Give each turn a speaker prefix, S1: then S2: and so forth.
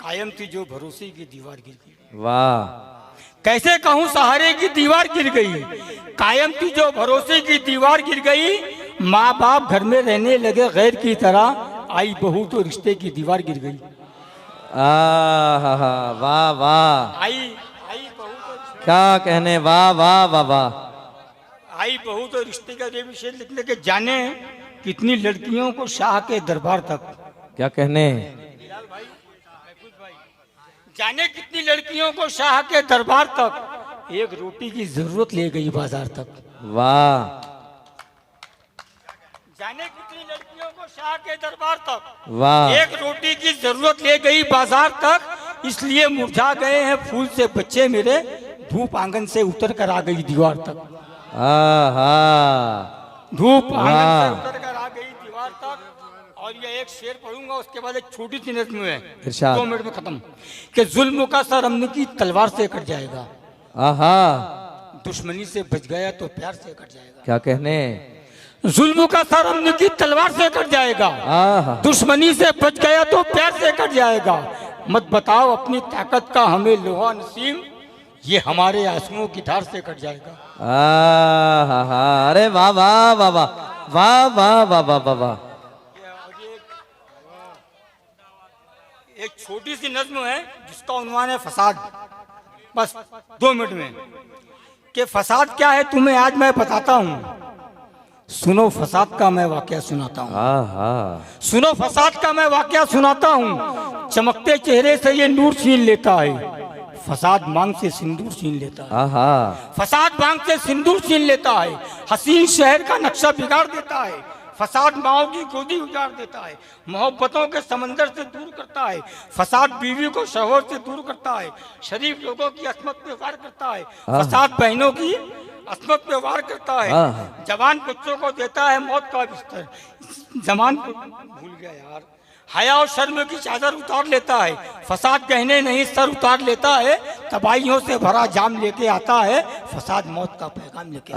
S1: कायम थी जो भरोसे की दीवार गिर गई।
S2: वाह।
S1: कैसे कहूँ सहारे की दीवार गिर गई, कायम थी जो भरोसे की दीवार गिर गई। माँ बाप घर में रहने लगे गैर की तरह, आई बहू तो रिश्ते की दीवार गिर गई।
S2: वाह वाह,
S1: आई बहू तो
S2: क्या कहने, वाह वाह वाह वाह।
S1: आई बहू तो रिश्ते का ये विषय लिखने के जाने कितनी लड़कियों को शाह के दरबार तक,
S2: क्या कहने,
S1: जाने कितनी लड़कियों को शाह के दरबार तक, एक रोटी की जरूरत ले गई बाजार तक।
S2: वाह।
S1: जाने कितनी लड़कियों को शाह के दरबार तक,
S2: वाह।
S1: एक रोटी की जरूरत ले गई बाजार तक। इसलिए मुरझा गए हैं फूल से बच्चे मेरे, धूप आंगन से उतर कर आ गई दीवार तक। धूप आंगन से उतर कर आ गई दीवार तक। और ये एक शेर पढ़ूंगा, उसके बाद एक छोटी सी नज़्म है,
S2: इरशाद।
S1: 2 मिनट में खत्म। कि जुल्म का सर हमने की तलवार से कट जाएगा, दुश्मनी से बच गया तो प्यार से कट जाएगा।
S2: क्या कहने,
S1: जुल्म का सर हमने की तलवार से कट जाएगा, दुश्मनी से बच गया तो प्यार से कट जाएगा। मत बताओ अपनी ताकत का हमें लोहा नसीम, ये हमारे आंसुओं की धार से कट जाएगा।
S2: अरे वाह वाह वाह वाह वाह वाह वाह वाह वाह वाह।
S1: एक छोटी सी नज्म है जिसका उन्वान है फसाद, बस 2 मिनट में। कि फसाद क्या है तुम्हें आज मैं बताता हूँ, सुनो फसाद का मैं वाकया सुनाता हूँ। सुनो फसाद का मैं वाकया सुनाता हूँ। चमकते चेहरे से ये नूर छीन लेता है, फसाद मांग से सिंदूर छीन लेता है। फसाद मांग से सिंदूर छीन लेता है, हसीन शहर का नक्शा बिगाड़ देता है। फसाद माओ की गोदी उजाड़ देता है, मोहब्बतों के समंदर से दूर करता है। फसाद बीवी को शौहर से दूर करता है, शरीफ लोगों की असमत पे वार करता है। फसाद बहनों की असमत पे वार करता है, जवान बच्चों को देता है मौत का बिस्तर। जमान को भूल गया यार, हया और शर्म की चादर उतार लेता है। फसाद गहने नहीं सर उतार लेता है, तबाहियों से भरा जाम लेके आता है। फसाद मौत का पैगाम लेके